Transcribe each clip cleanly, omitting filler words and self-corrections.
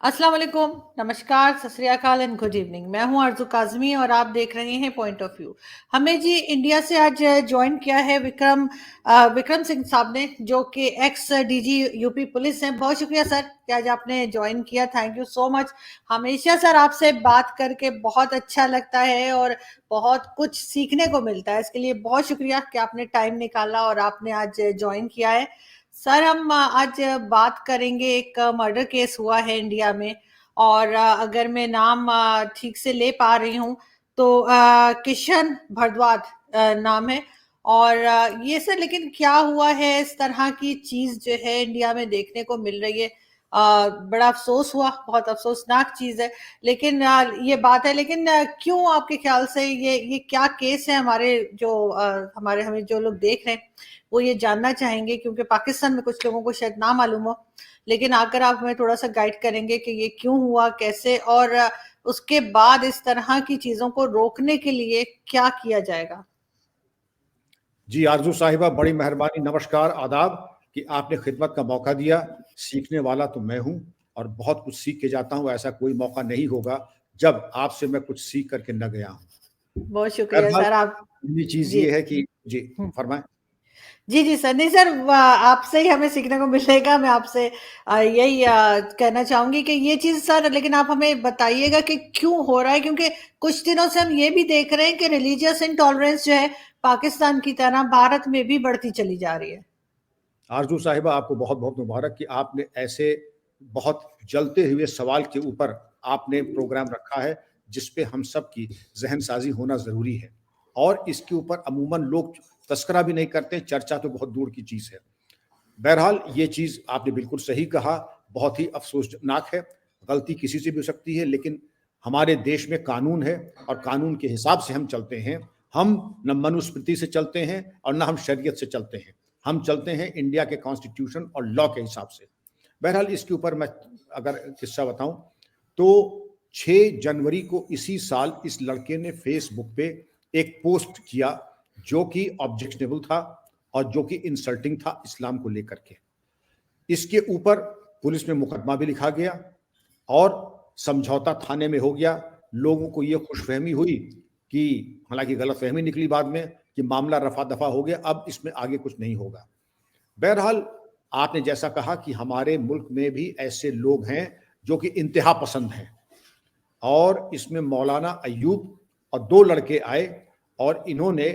अस्सलाम वालेकुम, नमस्कार, सत श्री अकाल एंड गुड इवनिंग। मैं हूं आरज़ू काज़मी और आप देख रहे हैं पॉइंट ऑफ व्यू। हमें जी इंडिया से आज जॉइन किया है विक्रम सिंह साहब ने, जो कि एक्स डीजी यूपी पुलिस हैं। बहुत शुक्रिया सर कि आज आपने जॉइन किया। Thank you so much. हमेशा सर आपसे बात करके बहुत अच्छा लगता है और बहुत कुछ सीखने को मिलता है। इसके लिए बहुत शुक्रिया कि आपने टाइम निकाला और आपने आज जॉइन किया है। सर हम आज बात करेंगे, एक मर्डर केस हुआ है इंडिया में। और अगर मैं नाम ठीक से ले पा रही हूँ तो किशन भारद्वाज नाम है। और ये सर, लेकिन क्या हुआ है, इस तरह की चीज जो है इंडिया में देखने को मिल रही है। बड़ा अफसोस हुआ, बहुत अफसोसनाक चीज है। लेकिन ये बात है, लेकिन क्यों आपके ख्याल से ये क्या केस है? हमारे हमें जो लोग देख रहे हैं वो ये जानना चाहेंगे, क्योंकि पाकिस्तान में कुछ लोगों को शायद ना मालूम हो। लेकिन अगर आप हमें थोड़ा सा गाइड करेंगे कि ये क्यों हुआ, कैसे, और उसके बाद इस तरह की चीजों को रोकने के लिए क्या किया जाएगा। जी आरजू साहिबा, बड़ी मेहरबानी, नमस्कार, आदाब कि आपने खिदमत का मौका दिया। सीखने वाला तो मैं हूं और बहुत कुछ सीख के जाता हूं। ऐसा कोई मौका नहीं होगा जब आपसे मैं कुछ सीख करके न गया हूं। बहुत शुक्रिया बहरहाल, सर आप। पहली चीज जी। ये है कि जी फरमाएं। जी, जी सर। नहीं सर, आपसे ही हमें सीखने को मिलेगा। मैं आपसे यही कहना चाहूँगी कि ये चीज़ सर, लेकिन आप हमें बताइएगा कि क्यों हो रहा है? क्योंकि कुछ दिनों से हम ये भी देख रहे हैं कि रिलीजियस इंटॉलरेंस जो है, पाकिस्तान की तरह भारत में भी बढ़ती चली जा रही है। आरजू साहिबा, आपको बहुत बहुत मुबारक कि आपने ऐसे बहुत जलते हुए सवाल के ऊपर आपने प्रोग्राम रखा है जिस पे हम सब की जहन साजी होना ज़रूरी है। और इसके ऊपर अमूमन लोग तस्करा भी नहीं करते, चर्चा तो बहुत दूर की चीज़ है। बहरहाल, ये चीज़ आपने बिल्कुल सही कहा, बहुत ही अफसोसनाक है। गलती किसी से भी हो सकती है, लेकिन हमारे देश में कानून है और कानून के हिसाब से हम चलते हैं। हम न मनुस्मृति से चलते हैं और न हम शरीयत से चलते हैं। हम चलते हैं इंडिया के कॉन्स्टिट्यूशन और लॉ के हिसाब से। बहरहाल, इसके ऊपर मैं अगर किस्सा बताऊं तो 6 जनवरी को इसी साल इस लड़के ने फेसबुक पे एक पोस्ट किया जो कि ऑब्जेक्शनेबल था और जो कि इंसल्टिंग था इस्लाम को लेकर के। इसके ऊपर पुलिस में मुकदमा भी लिखा गया और समझौता थाने में हो गया। लोगों को ये खुशफहमी हुई कि, हालांकि गलतफहमी निकली बाद में, कि मामला रफा दफा हो गया, अब इसमें आगे कुछ नहीं होगा। बहरहाल, आपने जैसा कहा कि हमारे मुल्क में भी ऐसे लोग हैं जो कि इंतहा पसंद हैं, और इसमें मौलाना अय्यूब और 2 लड़के आए और इन्होंने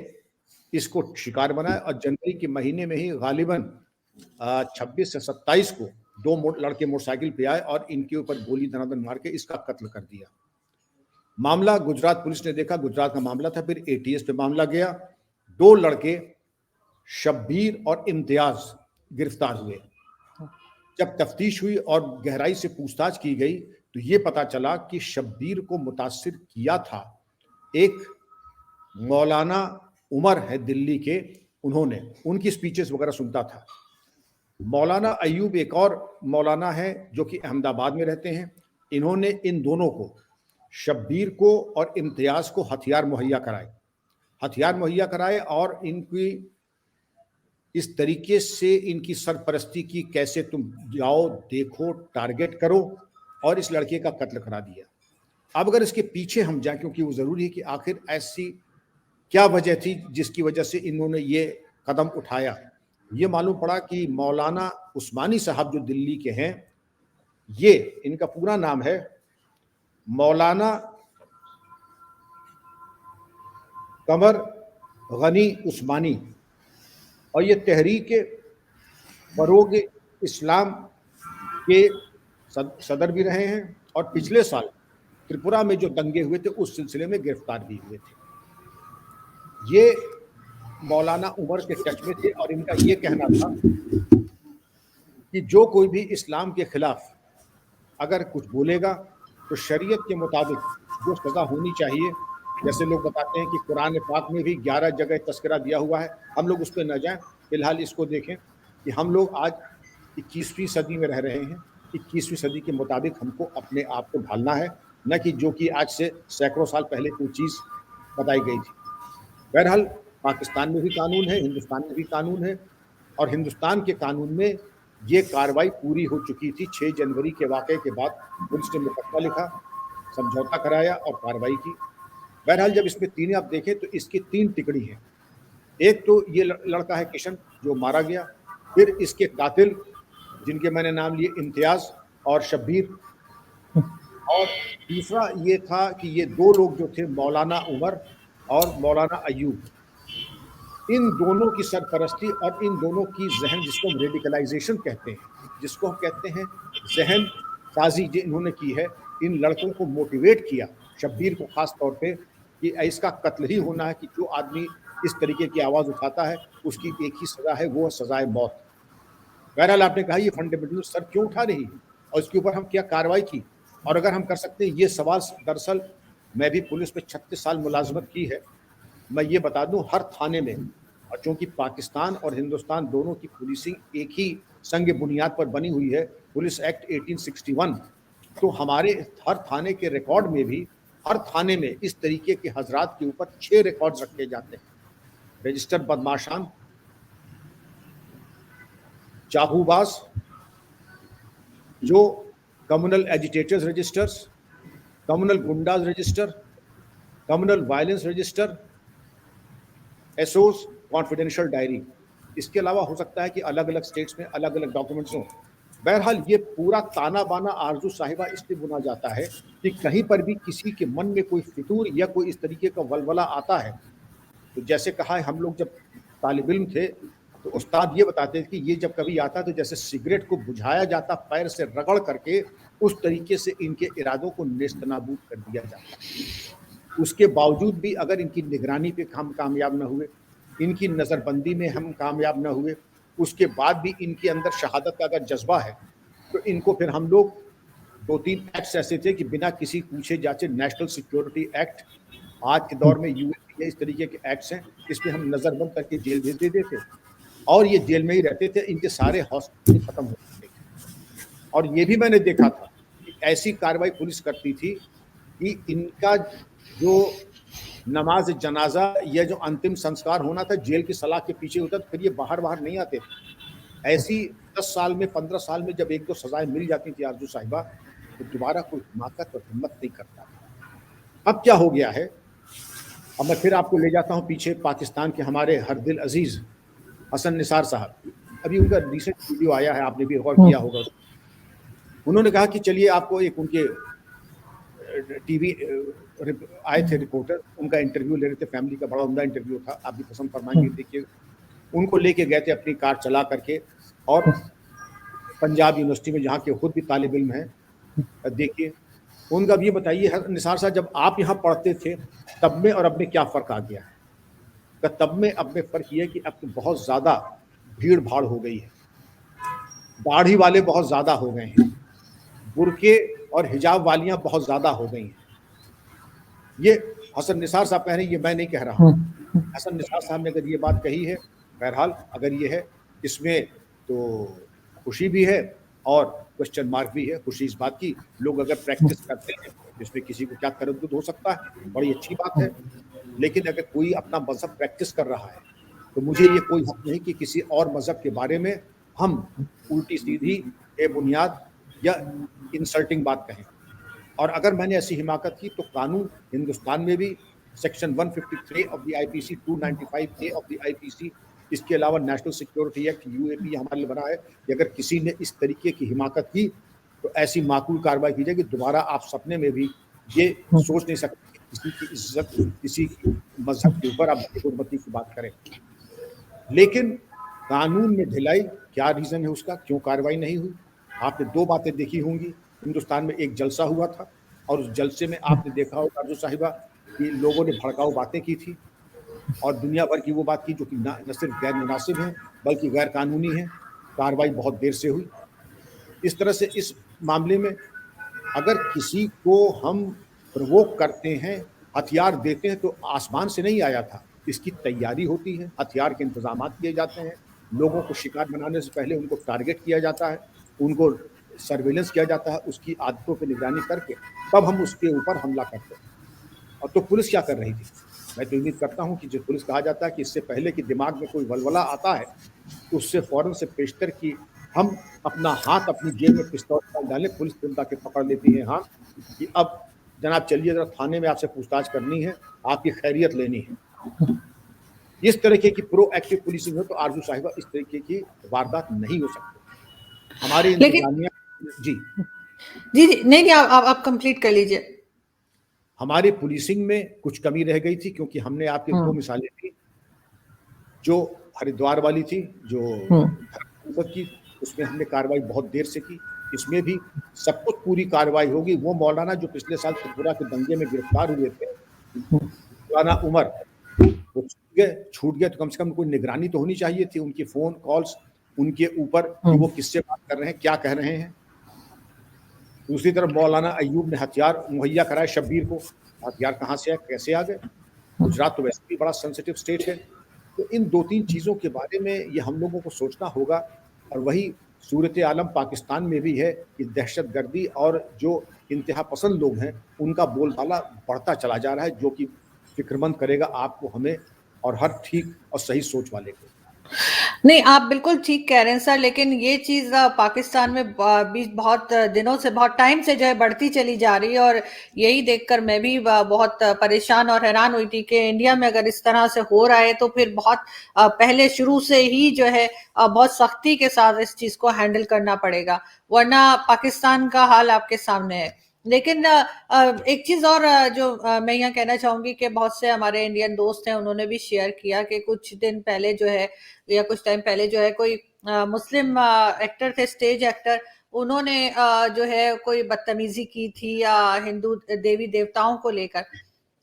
इसको शिकार बनाया। और जनवरी के महीने में ही गालिबन 26 से 27 को 2 लड़के मोटरसाइकिल पे आए और इनके ऊपर गोली धनाधन मार के इसका कत्ल कर दिया। मामला गुजरात पुलिस ने देखा, गुजरात का मामला था, फिर एटीएस पे मामला गया। 2 लड़के शब्बीर और इम्तियाज गिरफ्तार हुए। जब तफ्तीश हुई और गहराई से पूछताछ की गई तो ये पता चला कि शब्बीर को मुतासिर किया था एक मौलाना उमर है दिल्ली के, उन्होंने उनकी स्पीचेस वगैरह सुनता था। मौलाना अय्यूब एक और मौलाना है जो कि अहमदाबाद में रहते हैं। इन्होंने इन दोनों को, शब्बीर को और इम्तियाज को, हथियार मुहैया कराए और इनकी इस तरीके से इनकी सरपरस्ती की, कैसे तुम जाओ, देखो, टारगेट करो, और इस लड़के का कत्ल करा दिया। अब अगर इसके पीछे हम जाएं, क्योंकि वो ज़रूरी है कि आखिर ऐसी क्या वजह थी जिसकी वजह से इन्होंने ये कदम उठाया। ये मालूम पड़ा कि मौलाना उस्मानी साहब जो दिल्ली के हैं, ये, इनका पूरा नाम है मौलाना कमर गनी उस्मानी, और ये तहरीक फरोग इस्लाम के सदर भी रहे हैं, और पिछले साल त्रिपुरा में जो दंगे हुए थे उस सिलसिले में गिरफ्तार भी हुए थे। ये मौलाना उमर के टच में थे और इनका ये कहना था कि जो कोई भी इस्लाम के खिलाफ अगर कुछ बोलेगा तो शरीयत के मुताबिक जो सज़ा होनी चाहिए, जैसे लोग बताते हैं कि कुरान पाक में भी 11 जगह तस्करा दिया हुआ है, हम लोग उस पर न जाएं। फिलहाल इसको देखें कि हम लोग आज 21वीं सदी में रह रहे हैं। 21वीं सदी के मुताबिक हमको अपने आप को ढालना है, न कि जो कि आज से सैकड़ों साल पहले कोई चीज़ बताई गई थी। बहरहाल, पाकिस्तान में भी कानून है, हिंदुस्तान में भी कानून है, और हिंदुस्तान के कानून में ये कार्रवाई पूरी हो चुकी थी। 6 जनवरी के वाक़ये के बाद पुलिस ने मुकदमा लिखा, समझौता कराया और कार्रवाई की। बहरहाल जब इसमें तीन आप देखें तो इसकी 3 टिकड़ी हैं। एक तो ये लड़का है किशन जो मारा गया, फिर इसके कातिल जिनके मैंने नाम लिए इम्तियाज़ और शब्बीर, और तीसरा ये था कि ये 2 लोग जो थे मौलाना उमर और मौलाना अय्यूब, इन दोनों की सरपरस्ती और इन दोनों की ज़हन, जिसको हम रेडिकलाइजेशन कहते हैं, जिसको हम कहते हैं ज़हन साज़ी जो इन्होंने की है, इन लड़कों को मोटिवेट किया, शब्बीर को ख़ास तौर पे, कि इसका कत्ल ही होना है, कि जो आदमी इस तरीके की आवाज़ उठाता है उसकी एक ही सज़ा है, वो है सज़ाए मौत। बहरहाल आपने कहा ये फंडामेंटल सर क्यों उठा रही है और इसके ऊपर हम क्या कार्रवाई की, और अगर हम कर सकते हैं ये सवाल, दरअसल मैं भी पुलिस में 36 साल मुलाजमत की है, मैं ये बता दूं हर थाने में, और चूंकि पाकिस्तान और हिंदुस्तान दोनों की पुलिसिंग एक ही संग बुनियाद पर बनी हुई है, पुलिस एक्ट 1861, तो हमारे हर थाने के रिकॉर्ड में भी हर थाने में इस तरीके के हजरात के ऊपर 6 रिकॉर्ड्स रखे जाते हैं। रजिस्टर बदमाशान, चाहूबाज, जो communal agitators registers, communal goondas register, communal violence register, SOS, confidential diary. इसके अलावा हो सकता है कि अलग अलग स्टेट्स में अलग अलग डॉक्यूमेंट्स हों। बहरहाल ये पूरा ताना बाना आरजू साहिबा इसलिए बुना जाता है कि कहीं पर भी किसी के मन में कोई फितूर या कोई इस तरीके का वलवला आता है, तो जैसे कहा है, हम लोग जब तालिब इल्म थे तो उस्ताद ये बताते थे कि ये जब कभी आता तो जैसे सिगरेट को बुझाया जाता पैर से रगड़ करके, उस तरीके से इनके इरादों को नेस्तनाबूद कर दिया जाता। उसके बावजूद भी अगर इनकी निगरानी पे हम कामयाब न हुए, इनकी नज़रबंदी में हम कामयाब न हुए, उसके बाद भी इनके अंदर शहादत का अगर जज्बा है, तो इनको फिर हम लोग 2-3 एक्ट्स ऐसे थे कि बिना किसी पूछे जाचे, नेशनल सिक्योरिटी एक्ट, आज के दौर में यूएपी इस तरीके के एक्ट्स हैं, इसमें हम नज़रबंद करके जेल भेज देते थे और ये जेल में ही रहते थे, इनके सारे हौसले खत्म हो जाते थे। और ये भी मैंने देखा था कि ऐसी कार्रवाई पुलिस करती थी कि इनका जो नमाज जनाजा या जो अंतिम संस्कार होना था जेल की सलाह के पीछे होता, फिर ये बाहर नहीं आते थे। ऐसी 10 साल में 15 साल में जब 1-2 सजाएं मिल जाती थी आरजू साहिबा, तो दोबारा कोई हिमाकत और हिम्मत नहीं करता। अब क्या हो गया है, अब मैं फिर आपको ले जाता हूं पीछे, पाकिस्तान के हमारे हर दिल अजीज हसन निसार साहब, अभी उनका रिसेंट वीडियो आया है, आपने भी गौर किया होगा। उन्होंने कहा कि चलिए आपको एक उनके टीवी आए थे रिपोर्टर, उनका इंटरव्यू ले रहे थे, फैमिली का बड़ा उम्दा इंटरव्यू था, आप भी पसंद फरमाएंगे। देखिए, उनको लेके गए थे अपनी कार चला करके और पंजाब यूनिवर्सिटी में, जहाँ के खुद भी तालिब इल्म हैं, देखिए उनका भी ये बताइए निसार साहब, जब आप यहाँ पढ़ते थे तब में और अब में क्या फ़र्क आ गया है? तब में अब में फ़र्क ये है कि अब तो बहुत ज़्यादा भीड़ भाड़ हो गई है, दाढ़ी वाले बहुत ज़्यादा हो गए हैं, बुरके और हिजाब वालियाँ बहुत ज़्यादा हो गई हैं। ये हसन निसार साहब कह रहे हैं, ये मैं नहीं कह रहा हूँ। हसन निसार साहब ने अगर ये बात कही है, बहरहाल अगर ये है, इसमें तो खुशी भी है और क्वेश्चन मार्क भी है। खुशी इस बात की, लोग अगर प्रैक्टिस करते हैं, इसमें किसी को क्या तरद्दुद हो सकता है, बड़ी अच्छी बात है। लेकिन अगर कोई अपना मज़हब प्रैक्टिस कर रहा है, तो मुझे ये कोई हक नहीं कि किसी और मज़हब के बारे में हम उल्टी सीधी बेबुनियाद या इंसल्टिंग बात कहें। और अगर मैंने ऐसी हिमाकत की तो कानून हिंदुस्तान में भी section 153 of the IPC, 295A of the IPC, इसके अलावा नेशनल सिक्योरिटी एक्ट यूएपी हमारे लिए बना है कि अगर किसी ने इस तरीके की हिमाकत की तो ऐसी माकूल कार्रवाई की जाएगी। दोबारा आप सपने में भी ये सोच नहीं सकते किसी की इज्जत, किसी की मजहब के ऊपर आप गुरबती की बात करें। लेकिन कानून में ढिलाई, क्या रीज़न है उसका, क्यों कार्रवाई नहीं हुई? आपने 2 बातें देखी होंगी। हिंदुस्तान में एक जलसा हुआ था और उस जलसे में आपने देखा होगा आरजू साहिबा कि लोगों ने भड़काऊ बातें की थी और दुनिया भर की वो बात की जो कि न सिर्फ गैर मुनासिब है बल्कि गैर कानूनी है। कार्रवाई बहुत देर से हुई। इस तरह से इस मामले में अगर किसी को हम प्रवोक करते हैं, हथियार देते हैं, तो आसमान से नहीं आया था, इसकी तैयारी होती है, हथियार के इंतजाम किए जाते हैं, लोगों को शिकार बनाने से पहले उनको टारगेट किया जाता है, उनको सर्वेलेंस किया जाता है, उसकी आदतों पर निगरानी करके तब हम उसके ऊपर हमला करते हैं। और तो पुलिस क्या कर रही थी? मैं तो उम्मीद करता हूं कि जो पुलिस कहा जाता है कि इससे पहले कि दिमाग में कोई वलवला आता है, उससे फ़ौरन से पेशतर की हम अपना हाथ अपनी जेब में पिस्तौल डाल डालें, पुलिस तुरंत आके पकड़ लेती है हाथ कि अब जनाब चलिए ज़रा थाने में आपसे पूछताछ करनी है, आपकी खैरियत लेनी है। इस तरीके की प्रोएक्टिव पुलिसिंग हो तो आरज़ू साहिबा इस तरीके की वारदात नहीं हो सकती। हमारी लेकिन इंतज़ामिया जी, जी, जी, नहीं, नहीं, आप कंप्लीट कर लीजिए। हमारी पुलिसिंग में कुछ कमी रह गई थी क्योंकि हमने आपकी 2 मिसालें दी, जो हरिद्वार वाली थी, जो धर्म संसद की, उसमें हमने कार्रवाई बहुत देर से की। इसमें भी सब कुछ पूरी कार्रवाई होगी। वो मौलाना जो पिछले साल त्रिपुरा के दंगे में गिरफ्तार हुए थे, मौलाना उमर, वो छूट गए तो कम से कम कोई निगरानी तो होनी चाहिए थी, उनकी फ़ोन कॉल्स उनके ऊपर कि वो किससे बात कर रहे हैं, क्या कह रहे हैं। दूसरी तरफ मौलाना अय्यूब ने हथियार मुहैया कराए शब्बीर को, हथियार कहाँ से आए, कैसे आ गए? गुजरात तो वैसे भी बड़ा सेंसिटिव स्टेट है। तो इन 2-3 चीज़ों के बारे में ये हम लोगों को सोचना होगा और वही सूरत आलम पाकिस्तान में भी है कि दहशतगर्दी और जो इंतहा पसंद लोग हैं, उनका बोलबाला बढ़ता चला जा रहा है, जो कि फ़िक्रमंद करेगा आपको, हमें और हर ठीक और सही सोच वाले को। नहीं, आप बिल्कुल ठीक कह रहे हैं सर, लेकिन ये चीज़ पाकिस्तान में भी बहुत दिनों से, बहुत टाइम से जो है बढ़ती चली जा रही है, और यही देखकर मैं भी बहुत परेशान और हैरान हुई थी कि इंडिया में अगर इस तरह से हो रहा है तो फिर बहुत पहले शुरू से ही जो है बहुत सख्ती के साथ इस चीज़ को हैंडल करना पड़ेगा, वरना पाकिस्तान का हाल आपके सामने है। लेकिन एक चीज और जो मैं यहाँ कहना चाहूंगी कि बहुत से हमारे इंडियन दोस्त हैं, उन्होंने भी शेयर किया कि कुछ दिन पहले जो है, या कुछ टाइम पहले जो है, कोई मुस्लिम एक्टर थे, स्टेज एक्टर, उन्होंने जो है कोई बदतमीजी की थी हिंदू देवी देवताओं को लेकर,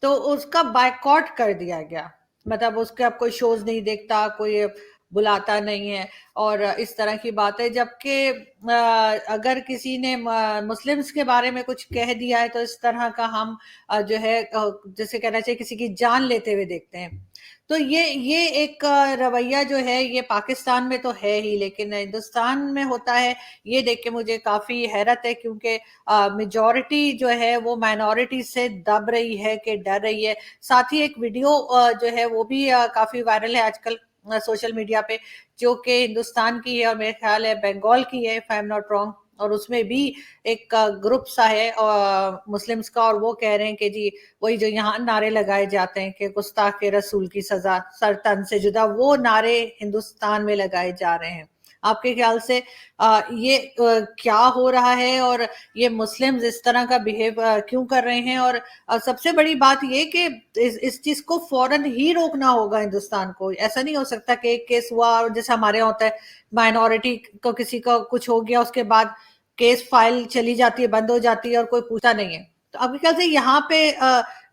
तो उसका बायकॉट कर दिया गया। मतलब उसके अब कोई शोज नहीं देखता, कोई बुलाता नहीं है, और इस तरह की बात है। जबकि अगर किसी ने मुस्लिम्स के बारे में कुछ कह दिया है तो इस तरह का हम जो है जैसे कहना चाहिए किसी की जान लेते हुए देखते हैं। तो ये एक रवैया जो है ये पाकिस्तान में तो है ही, लेकिन हिंदुस्तान में होता है, ये देख के मुझे काफी हैरत है, क्योंकि मेजॉरिटी जो है वो माइनॉरिटी से दब रही है, कि डर रही है। साथ ही एक वीडियो जो है वो भी काफी वायरल है आजकल सोशल मीडिया पे, जो कि हिंदुस्तान की है और मेरे ख्याल है बंगाल की है, if I am not wrong, और उसमें भी एक ग्रुप सा है मुस्लिम्स का, और वो कह रहे हैं कि जी वही जो यहाँ नारे लगाए जाते हैं कि गुस्ताख रसूल की सजा सर तन से जुदा, वो नारे हिंदुस्तान में लगाए जा रहे हैं। आपके ख्याल से ये क्या हो रहा है, और ये मुस्लिम्स इस तरह का बिहेव क्यों कर रहे हैं? और सबसे बड़ी बात ये कि इस चीज को फौरन ही रोकना होगा हिंदुस्तान को। ऐसा नहीं हो सकता कि एक केस हुआ और जैसे हमारे यहाँ होता है, माइनॉरिटी को किसी का कुछ हो गया, उसके बाद केस फाइल चली जाती है, बंद हो जाती है और कोई पूछता नहीं है। तो आपके ख्याल से यहाँ पे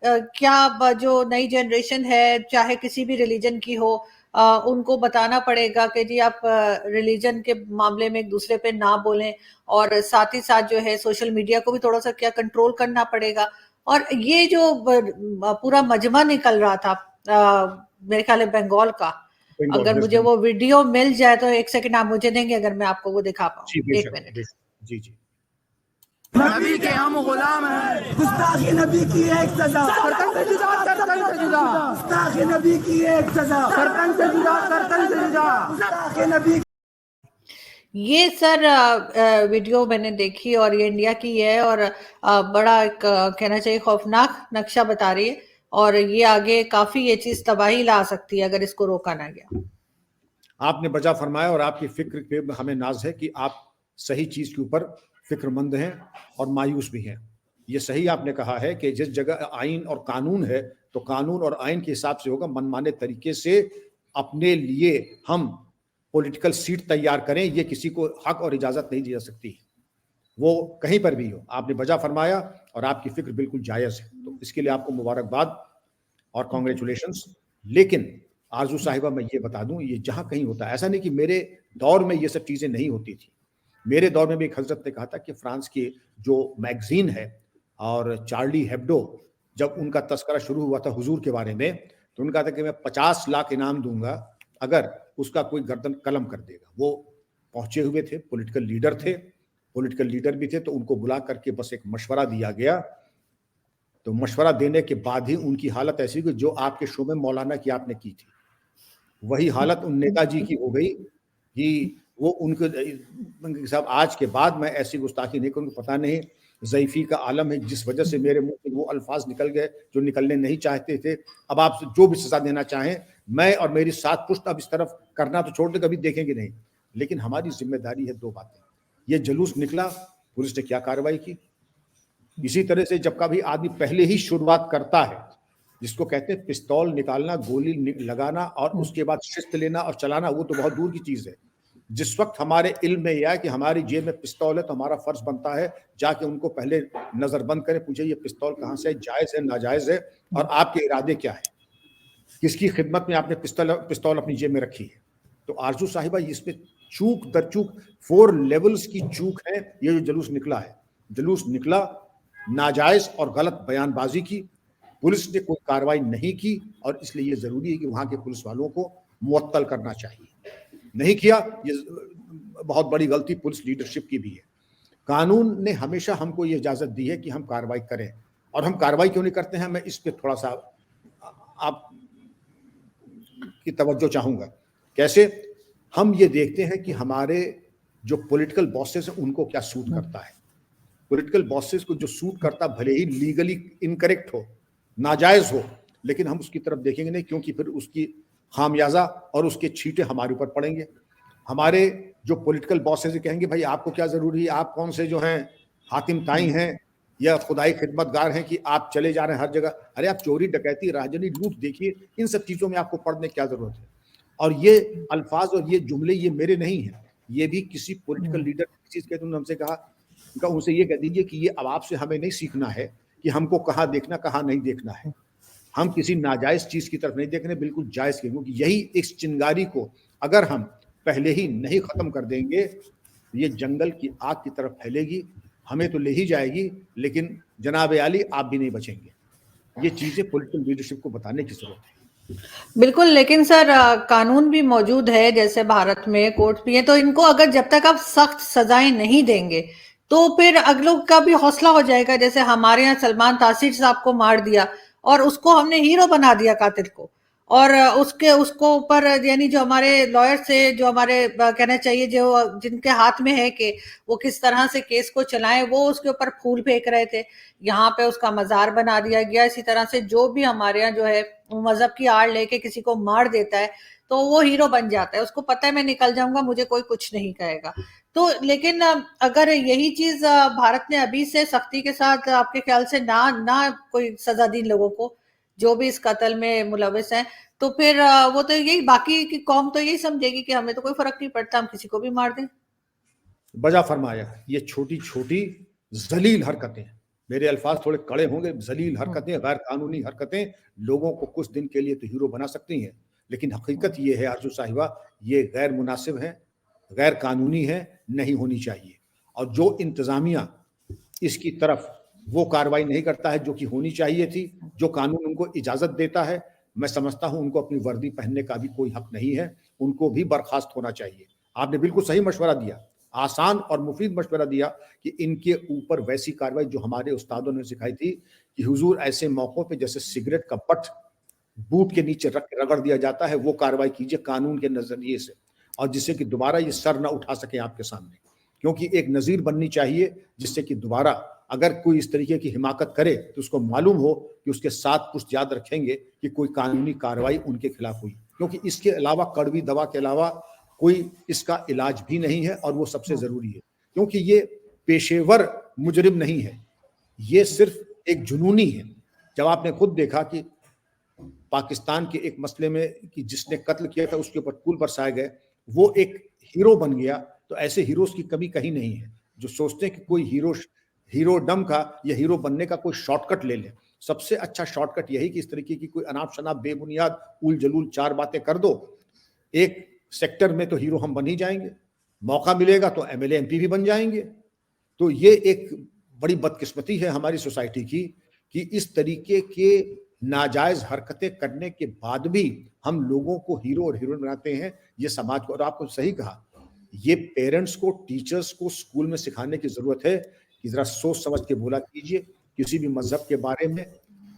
क्या जो नई जनरेशन है, चाहे किसी भी रिलीजन की हो, उनको बताना पड़ेगा कि जी आप रिलीजन के मामले में एक दूसरे पे ना बोलें, और साथ ही साथ जो है सोशल मीडिया को भी थोड़ा सा क्या कंट्रोल करना पड़ेगा। और ये जो पूरा मजमा निकल रहा था मेरे ख्याल है बंगाल का, बंगाल, अगर वेस्ट मुझे बंगाल। वो वीडियो मिल जाए तो एक सेकंड आप मुझे देंगे, अगर मैं आपको वो दिखा पाऊँ, जी, एक बेशक, मिनट। बेशक। जी, जी। नबी के हम गुलाम हैं। गुस्ताखी नबी की एक सजा, करतन से जुदा, करतन से जुदा। गुस्ताखी नबी की एक सजा, करतन से जुदा, करतन से जुदा। गुस्ताखी नबी। ये सर वीडियो मैंने देखी, और ये इंडिया की है, और बड़ा एक कहना चाहिए खौफनाक नक्शा बता रही है, और ये आगे काफी ये चीज तबाही ला सकती है अगर इसको रोका ना गया। आपने बजा फरमाया और आपकी फ़िक्र पे हमें नाज़ है कि आप सही चीज़ के ऊपर फ़िक्रमंद हैं और मायूस भी हैं। ये सही आपने कहा है कि जिस जगह आइन और कानून है, तो कानून और आइन के हिसाब से होगा, मनमाने तरीके से अपने लिए हम पॉलिटिकल सीट तैयार करें, ये किसी को हक और इजाज़त नहीं दी जा सकती। वो कहीं पर भी हो। आपने बजा फरमाया और आपकी फ़िक्र बिल्कुल जायज़ है। तो इसके लिए आपको मुबारकबाद और कांग्रेचुलेशंस। लेकिन आरज़ू साहिबा मैं ये बता दूँ, ये जहाँ कहीं होता है, ऐसा नहीं कि मेरे दौर में ये सब चीज़ें नहीं होती थी। मेरे दौर में भी एक हज़रत ने कहा था कि फ्रांस की जो मैगज़ीन है और चार्ली हेब्डो, जब उनका तज़किरा शुरू हुआ था हुज़ूर के बारे में, तो उन्होंने कहा था कि मैं 50 लाख इनाम दूँगा अगर उसका कोई गर्दन कलम कर देगा। वो पहुँचे हुए थे, पॉलिटिकल लीडर भी थे, तो उनको बुला करके बस एक मशवरा दिया गया। तो मशवरा देने के बाद ही उनकी हालत ऐसी हुई जो आपके शो में मौलाना की आपने की थी, वही हालत उन नेताजी की हो गई कि वो उनके साहब आज के बाद मैं ऐसी गुस्ताखी नहीं करूँगा। पता नहीं ज़ईफ़ी का आलम है, जिस वजह से मेरे मुँह से वो अल्फाज निकल गए जो निकलने नहीं चाहते थे। अब आप जो भी सज़ा देना चाहें, मैं और मेरी 7 पुश्त अब इस तरफ करना तो छोड़ दें, कभी देखेंगे नहीं। लेकिन हमारी ज़िम्मेदारी है 2 बातें। ये जुलूस निकला, पुलिस ने क्या कार्रवाई की? इसी तरह से जब कभी आदमी पहले ही शुरुआत करता है, जिसको कहते हैं पिस्तौल निकालना, गोली लगाना और उसके बाद शिस्त लेना और चलाना, वो तो बहुत दूर की चीज़ है। जिस वक्त हमारे इल्म में यह है कि हमारी जेब में पिस्तौल है, तो हमारा फर्ज बनता है जाके उनको पहले नजरबंद करें, पूछे ये पिस्तौल कहाँ से है, जायज़ है, नाजायज़ है, और आपके इरादे क्या है, किसकी खिदमत में आपने पिस्तौल अपनी जेब में रखी है। तो आरजू साहिबा, इसमें चूक दर चूक 4 लेवल्स की चूक है। ये जो जुलूस निकला है, जुलूस निकला नाजायज और गलत बयानबाजी की, पुलिस ने कोई कार्रवाई नहीं की, और इसलिए ये जरूरी है कि वहां के पुलिस वालों को मुअत्तल करना चाहिए। नहीं किया, ये बहुत बड़ी गलती पुलिस लीडरशिप की भी है। कानून ने हमेशा हमको ये इजाजत दी है कि हम कार्रवाई करें, और हम कार्रवाई क्यों नहीं करते हैं, मैं इस पे थोड़ा सा आप की तवज्जो चाहूंगा। कैसे? हम ये देखते हैं कि हमारे जो पॉलिटिकल बॉसेस हैं उनको क्या सूट करता है। पॉलिटिकल बॉसेस को जो सूट करता, भले ही लीगली इनकरेक्ट हो, नाजायज हो, लेकिन हम उसकी तरफ देखेंगे नहीं, क्योंकि फिर उसकी खामियाजा और उसके छींटे हमारे ऊपर पड़ेंगे। हमारे जो पॉलिटिकल बॉसेस कहेंगे भाई आपको क्या जरूरी है, आप कौन से जो हैं हातिम ताई हैं या खुदाई खिदमतगार हैं कि आप चले जा रहे हैं हर जगह। अरे आप चोरी डकैती राजनी लूट देखिए, इन सब चीजों में आपको पढ़ने की क्या जरूरत है। और ये अल्फाज और ये जुमले ये मेरे नहीं हैं, ये भी किसी पॉलिटिकल लीडर चीज कहते उन्होंने हमसे कहा, उनसे ये कह दीजिए कि ये अब आपसे हमें नहीं सीखना है कि हमको कहाँ देखना कहाँ नहीं देखना है। हम किसी नाजायज चीज की तरफ नहीं देख रहे, बिल्कुल जायज की, क्योंकि यही इस चिंगारी को अगर हम पहले ही नहीं खत्म कर देंगे, ये जंगल की आग की तरफ फैलेगी, हमें तो ले ही जाएगी, लेकिन जनाब आली आप भी नहीं बचेंगे। ये चीजें पॉलिटिकल लीडरशिप को बताने की जरूरत है। बिल्कुल, लेकिन सर कानून भी मौजूद है, जैसे भारत में कोर्ट भी है, तो इनको अगर जब तक आप सख्त सजाएं नहीं देंगे तो फिर अगलों का भी हौसला हो जाएगा। जैसे हमारे यहाँ सलमान तासीर साहब को मार दिया और उसको हमने हीरो बना दिया कातिल को, और उसको ऊपर यानी जो हमारे लॉयर से, जो हमारे कहना चाहिए जो जिनके हाथ में है कि वो किस तरह से केस को चलाएं, वो उसके ऊपर फूल फेंक रहे थे, यहाँ पे उसका मजार बना दिया गया। इसी तरह से जो भी हमारे यहाँ जो है मजहब की आड़ लेके किसी को मार देता है तो वो हीरो बन जाता है, उसको पता है मैं निकल जाऊंगा, मुझे कोई कुछ नहीं कहेगा। तो लेकिन अगर यही चीज भारत ने अभी से सख्ती के साथ आपके ख्याल से ना कोई सजा दी लोगों को जो भी इस कत्ल में मुलविस हैं, तो फिर वो तो यही बाकी की कौम तो यही समझेगी कि हमें तो कोई फर्क नहीं पड़ता, हम किसी को भी मार दें। बजा फरमाया, ये छोटी छोटी जलील हरकतें, मेरे अल्फाज थोड़े कड़े होंगे, जलील हरकतें, गैर कानूनी हरकतें लोगों को कुछ दिन के लिए तो हीरो बना सकती हैं, लेकिन हकीकत ये है आरजू साहिबा, ये गैर मुनासिब है, गैर कानूनी है, नहीं होनी चाहिए। और जो इंतजामिया इसकी तरफ वो कार्रवाई नहीं करता है जो कि होनी चाहिए थी, जो कानून उनको इजाजत देता है, मैं समझता हूं उनको अपनी वर्दी पहनने का भी कोई हक नहीं है, उनको भी बर्खास्त होना चाहिए। आपने बिल्कुल सही मशवरा दिया, आसान और मुफीद मशवरा दिया कि इनके ऊपर वैसी कार्रवाई जो हमारे उस्तादों ने सिखाई थी कि हुजूर ऐसे मौकों पे जैसे सिगरेट का बट बूट के नीचे रख के रगड़ दिया जाता है, वो कार्रवाई कीजिए कानून के नजरिए से, और जिससे कि दोबारा ये सर ना उठा सके आपके सामने, क्योंकि एक नज़ीर बननी चाहिए जिससे कि दोबारा अगर कोई इस तरीके की हिमाकत करे तो उसको मालूम हो कि उसके साथ कुछ याद रखेंगे कि कोई कानूनी कार्रवाई उनके खिलाफ हुई, क्योंकि इसके अलावा कड़वी दवा के अलावा कोई इसका इलाज भी नहीं है, और वो सबसे जरूरी है, क्योंकि ये पेशेवर मुजरिम नहीं है, ये सिर्फ एक जुनूनी है। जब आपने खुद देखा कि पाकिस्तान के एक मसले में कि जिसने कत्ल किया था उसके ऊपर फूल बरसाए गए, वो एक हीरो बन गया, तो ऐसे हीरोज की कमी कहीं नहीं है जो सोचते हैं कि कोई हीरोडम का या हीरो बनने का कोई शॉर्टकट ले ले। सबसे अच्छा शॉर्टकट यही कि इस तरीके की कोई अनाप शनाप बेबुनियाद उल जलूल 4 बातें कर दो, एक सेक्टर में तो हीरो हम बन ही जाएंगे, मौका मिलेगा तो एमएलए एमपी भी बन जाएंगे। तो ये एक बड़ी बदकिस्मती है हमारी सोसाइटी की कि इस तरीके के नाजायज हरकतें करने के बाद भी हम लोगों को हीरो और हीरोइन बनाते हैं, ये समाज को। और आपको सही कहा, ये पेरेंट्स को, टीचर्स को स्कूल में सिखाने की जरूरत है कि जरा सोच समझ के बोला कीजिए, किसी भी मजहब के बारे में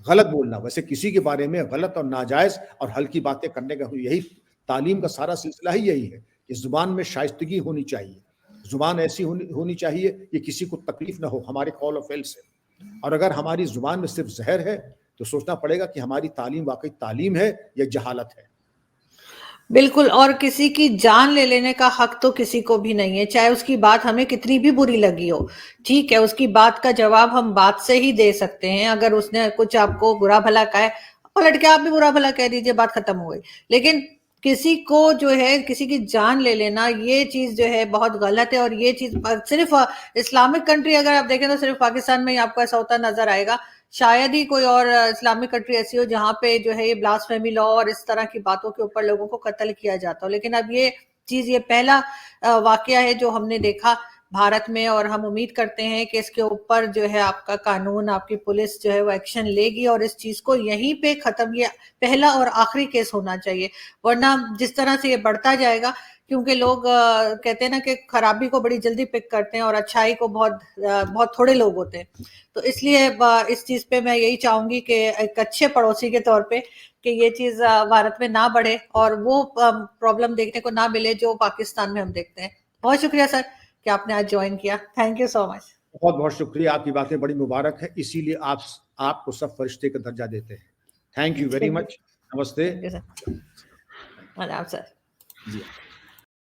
गलत बोलना, वैसे किसी के बारे में गलत और नाजायज और हल्की बातें करने का, यही तालीम का सारा सिलसिला ही यही है कि जुबान में शाइस्तगी होनी चाहिए, जुबान ऐसी होनी चाहिए कि किसी को तकलीफ ना हो हमारे कॉल और फेल से। और अगर हमारी जुबान में सिर्फ जहर है तो सोचना पड़ेगा कि हमारी तालीम वाकई तालीम है या जहालत है। बिल्कुल, और किसी की जान ले लेने का हक तो किसी को भी नहीं है, चाहे उसकी बात हमें कितनी भी बुरी लगी हो। ठीक है, उसकी बात का जवाब हम बात से ही दे सकते हैं। अगर उसने कुछ आपको बुरा भला कहा है, पलट के आप भी बुरा भला कह दीजिए, बात खत्म हो गई। लेकिन किसी को जो है किसी की जान ले लेना, ये चीज जो है बहुत गलत है। और ये चीज सिर्फ इस्लामिक कंट्री अगर आप देखें तो सिर्फ पाकिस्तान में ही आपको ऐसा होता नजर आएगा। शायद ही कोई और इस्लामिक कंट्री ऐसी हो जहां पे जो है ये ब्लास्फेमी लॉ और इस तरह की बातों के ऊपर लोगों को कत्ल किया जाता हो। लेकिन अब ये चीज, ये पहला वाकया है जो हमने देखा भारत में, और हम उम्मीद करते हैं कि इसके ऊपर जो है आपका कानून, आपकी पुलिस जो है वो एक्शन लेगी और इस चीज को यहीं पे खत्म, ये पहला और आखिरी केस होना चाहिए। वरना जिस तरह से ये बढ़ता जाएगा, क्योंकि लोग कहते हैं ना कि खराबी को बड़ी जल्दी पिक करते हैं और अच्छाई को बहुत थोड़े लोग होते हैं। तो इसलिए इस चीज पे मैं यही चाहूंगी कि एक अच्छे पड़ोसी के तौर पे कि ये चीज भारत में ना बढ़े और वो प्रॉब्लम देखने को ना मिले जो पाकिस्तान में हम देखते हैं। बहुत शुक्रिया सर कि आपने आज ज्वाइन किया। Thank you so much. बहुत बहुत शुक्रिया, आपकी बातें बड़ी मुबारक है, इसीलिए आपको सब फरिश्ते का दर्जा देते हैं। Thank you very much. नमस्ते। सर, आदाब सर। जी।